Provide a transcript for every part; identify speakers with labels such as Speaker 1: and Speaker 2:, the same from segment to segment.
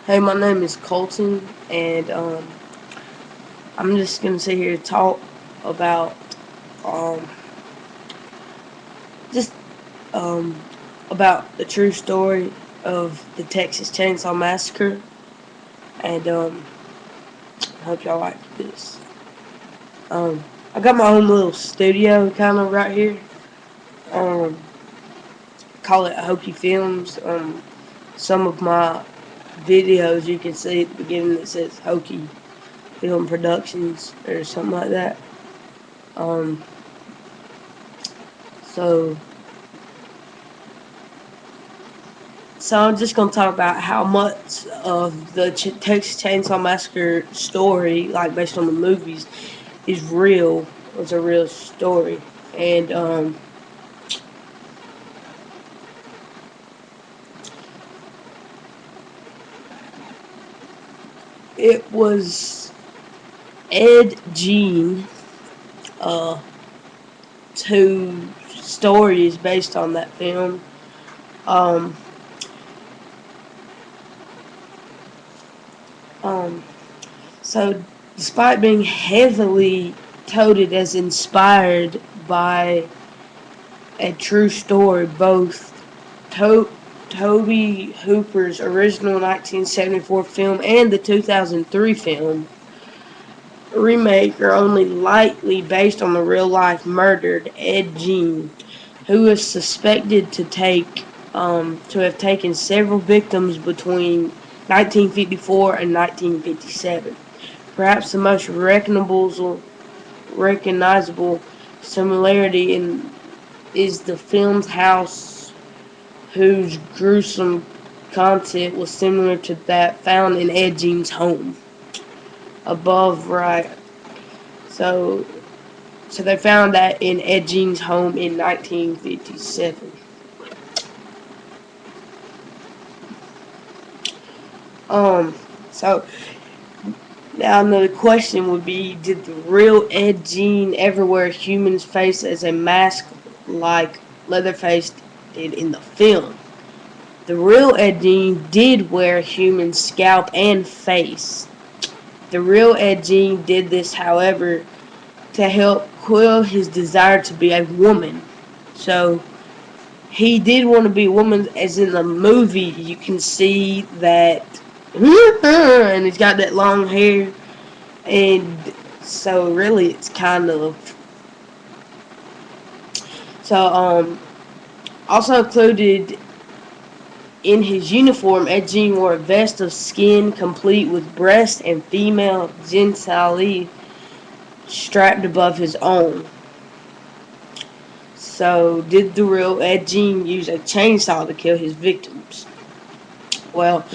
Speaker 1: Hey, my name is Colton, and I'm just gonna sit here and talk about um, just um, about the true story of the Texas Chainsaw Massacre, and I hope y'all like this. Um, I got my own little studio kind of right here. Um, call it Hokey Films. Some of my videos you can see at the beginning that says Hokey Film Productions or something like that. Um, so So I'm just gonna talk about how much of the Texas Chainsaw Massacre story, like based on the movies, is real. Was a real story, and it was Ed Gein, uh, whose story is based on that film. Um, um, so despite being heavily touted as inspired by a true story, both to- Toby Hooper's original 1974 film and the 2003 film remake are only lightly based on the real-life murdered Ed Gein, who is suspected to have taken several victims between 1954 and 1957. Perhaps the most recognizable similarity is the film's house, whose gruesome content was similar to that found in Ed Gein's home. Above right. So so they found that in Ed Gein's home in 1957. Um so now the question would be, did the real Ed Gein ever wear a human's face as a mask like Leatherface did in the film? The real Ed Gein did wear a human scalp and face. The real Ed Gein did this, however, to help quell his desire to be a woman. So he did want to be a woman, as in the movie you can see that, and he's got that long hair, and so really it's kind of also included in his uniform. Ed Gein wore a vest of skin complete with breast and female genitalia strapped above his own. So, did the real Ed Gein use a chainsaw to kill his victims? Well,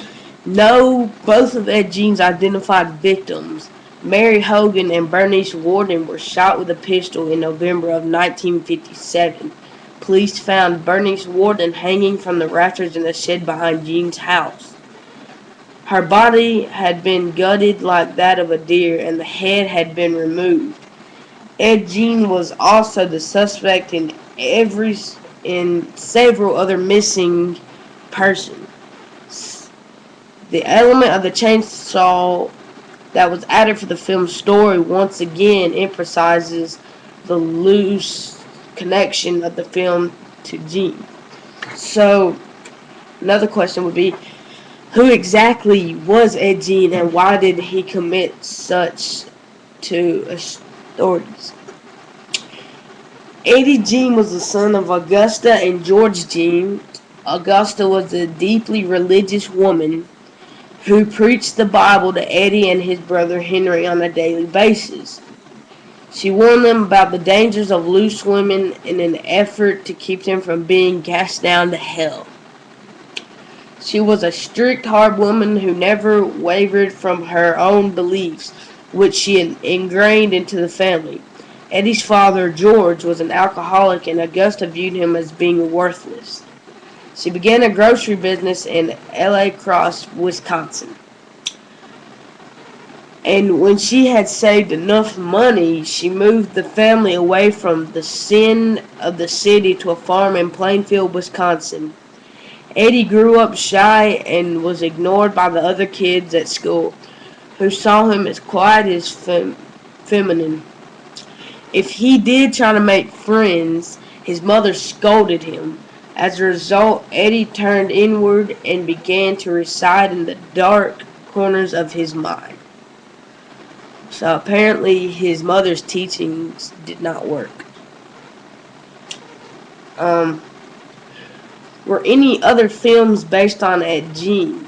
Speaker 1: no, both of Ed Gein's identified victims, Mary Hogan and Bernice Worden, were shot with a pistol in November of 1957. Police found Bernice Worden hanging from the rafters in a shed behind Gein's house. Her body had been gutted like that of a deer, and the head had been removed. Ed Gein was also the suspect every in several other missing persons. The element of the chainsaw that was added for the film's story once again emphasizes the loose connection of the film to Gein. So, another question would be, who exactly was Ed Gein and why did he commit such to authorities? Eddie Gein was the son of Augusta and George Gein. Augusta was a deeply religious woman who preached the Bible to Eddie and his brother Henry on a daily basis. She warned them about the dangers of loose women in an effort to keep them from being cast down to hell. She was a strict, hard woman who never wavered from her own beliefs, which she ingrained into the family. Eddie's father, George, was an alcoholic, and Augusta viewed him as being worthless. She began a grocery business in La Crosse, Wisconsin. And when she had saved enough money, she moved the family away from the sin of the city to a farm in Plainfield, Wisconsin. Eddie grew up shy and was ignored by the other kids at school, who saw him as quiet as feminine. If he did try to make friends, his mother scolded him. As a result, Eddie turned inward and began to reside in the dark corners of his mind. So apparently his mother's teachings did not work. Um, were any other films based on Ed Gein?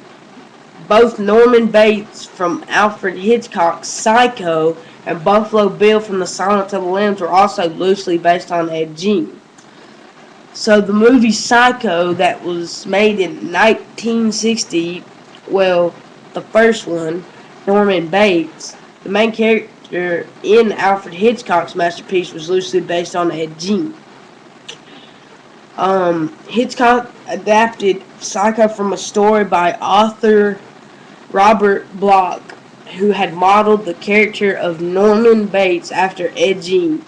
Speaker 1: Both Norman Bates from Alfred Hitchcock's Psycho and Buffalo Bill from The Silence of the Lambs were also loosely based on Ed Gein. So the movie Psycho that was made in 1960, well, the first one, Norman Bates, the main character in Alfred Hitchcock's masterpiece was loosely based on Ed Gein. Hitchcock adapted Psycho from a story by author Robert Bloch, who had modeled the character of Norman Bates after Ed Gein.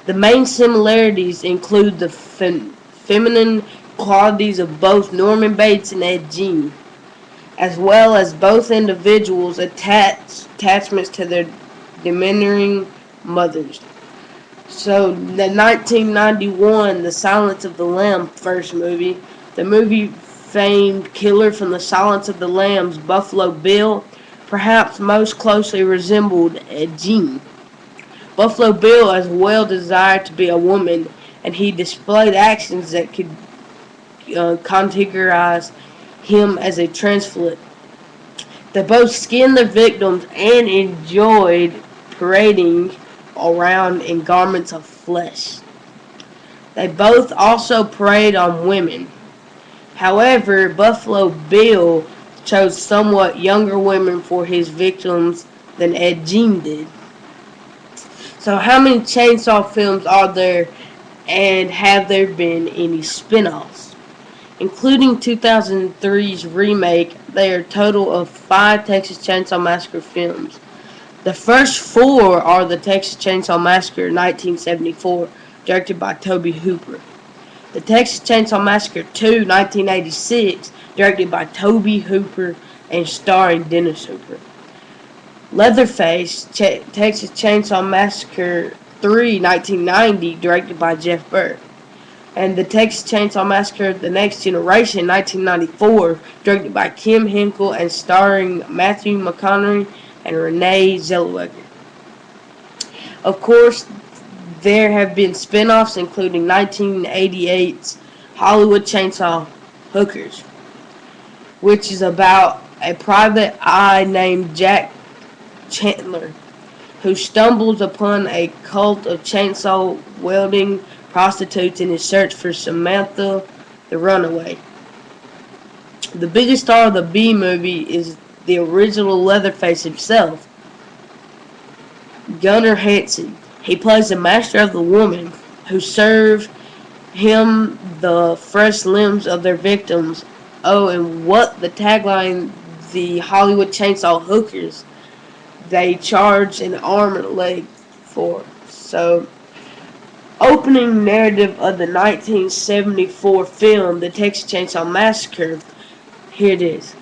Speaker 1: The main similarities include the feminine qualities of both Norman Bates and Ed Gein, as well as both individuals' attachments to their demeaning mothers. So, the 1991 The Silence of the Lambs first movie, the movie famed killer from The Silence of the Lambs, Buffalo Bill, perhaps most closely resembled Ed Gein. Buffalo Bill as well desired to be a woman, and he displayed actions that could categorize him as a transvestite. They both skinned their victims and enjoyed parading around in garments of flesh. They both also preyed on women. However, Buffalo Bill chose somewhat younger women for his victims than Ed Gein did. So how many Chainsaw films are there, and have there been any spin-offs? Including 2003's remake, there are a total of 5 Texas Chainsaw Massacre films. The first 4 are the Texas Chainsaw Massacre 1974, directed by Tobe Hooper. The Texas Chainsaw Massacre 2 1986, directed by Tobe Hooper and starring Dennis Hooper. Leatherface, Texas Chainsaw Massacre 3 1990, directed by Jeff Burr. And the Texas Chainsaw Massacre The Next Generation 1994, directed by Kim Henkel and starring Matthew McConaughey and Renee Zellweger. Of course, there have been spin-offs including 1988's Hollywood Chainsaw Hookers, which is about a private eye named Jack Chandler, who stumbles upon a cult of chainsaw-wielding prostitutes in his search for Samantha the Runaway. The biggest star of the B-movie is the original Leatherface himself, Gunnar Hansen. He plays the master of the woman who serve him the fresh limbs of their victims. Oh, and what the tagline, the Hollywood Chainsaw Hookers, they charge an arm and a leg for. So, opening narrative of the 1974 film, The Texas Chainsaw Massacre, here it is.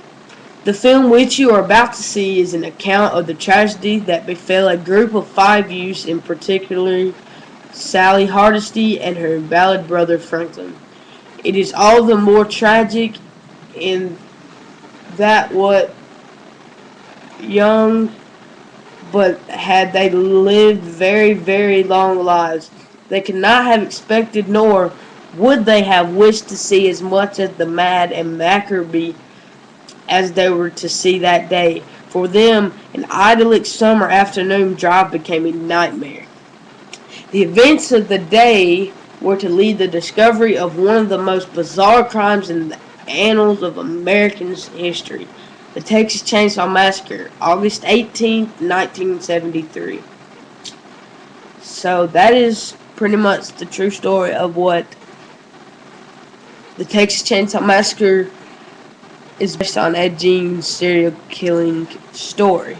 Speaker 1: The film which you are about to see is an account of the tragedy that befell a group of 5 youths, in particular Sally Hardesty and her invalid brother Franklin. It is all the more tragic in that what young, but had they lived very, very long lives, they could not have expected, nor would they have wished to see as much of the mad and macabre as they were to see that day. For them, an idyllic summer afternoon drive became a nightmare. The events of the day were to lead the discovery of one of the most bizarre crimes in the annals of American history. The Texas Chainsaw Massacre, August 18th, 1973. So that is pretty much the true story of what the Texas Chainsaw Massacre is based on Ed Gein's serial killing story.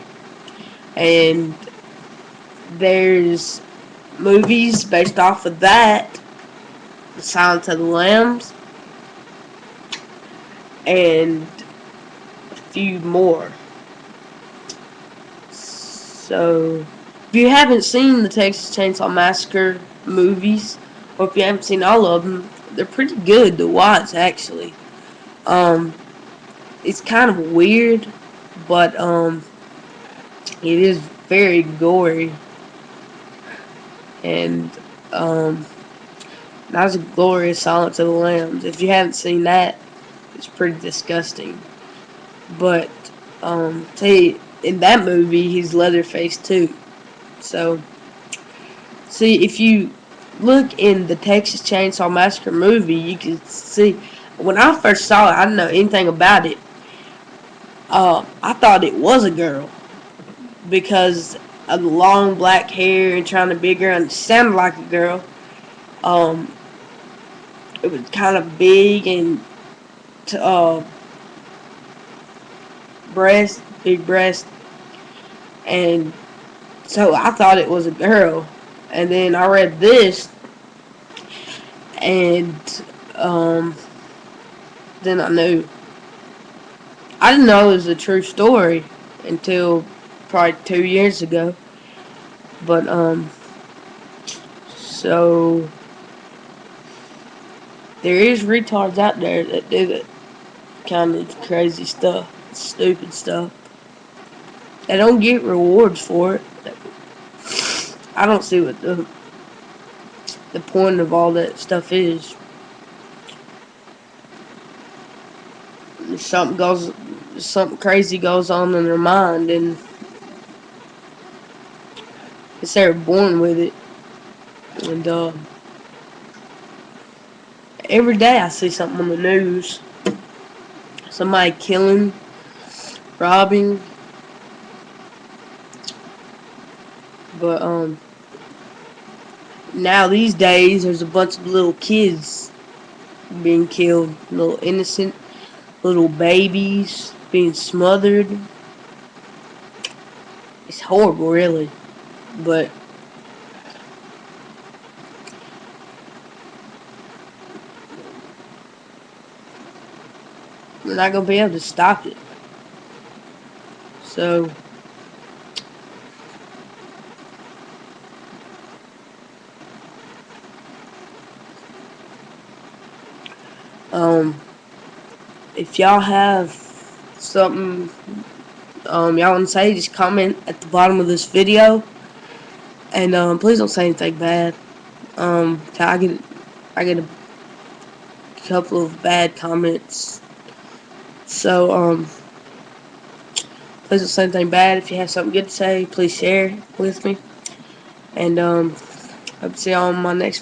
Speaker 1: And there's movies based off of that. The Silence of the Lambs. and a few more. So, if you haven't seen the Texas Chainsaw Massacre movies, or if you haven't seen all of them, they're pretty good to watch, actually. Um, it's kind of weird, but it is very gory, and not as gory as Silence of the Lambs. If you haven't seen that, it's pretty disgusting. But see, in that movie, he's Leatherface too. So, see, if you look in the Texas Chainsaw Massacre movie, you can see. When I first saw it, I didn't know anything about it. I thought it was a girl because of the long black hair and trying to be a girl, and it sounded like a girl. Um, it was kind of big and big breast, and so I thought it was a girl. And then I read this, and um, then I knew. I didn't know it was a true story until probably 2 years ago. But so there is retards out there that do that kind of crazy stuff, stupid stuff. They don't get rewards for it. I don't see what the point of all that stuff is. If something crazy goes on in their mind, and it's they're born with it. And every day I see something on the news, somebody killing, robbing, but now these days there's a bunch of little kids being killed, little innocent little babies being smothered. It's horrible, really, but we're not gonna be able to stop it. So if y'all have something y'all want to say, just comment at the bottom of this video, and please don't say anything bad. I get a couple of bad comments, so please don't say anything bad. If you have something good to say, please share it with me, and hope to see y'all on my next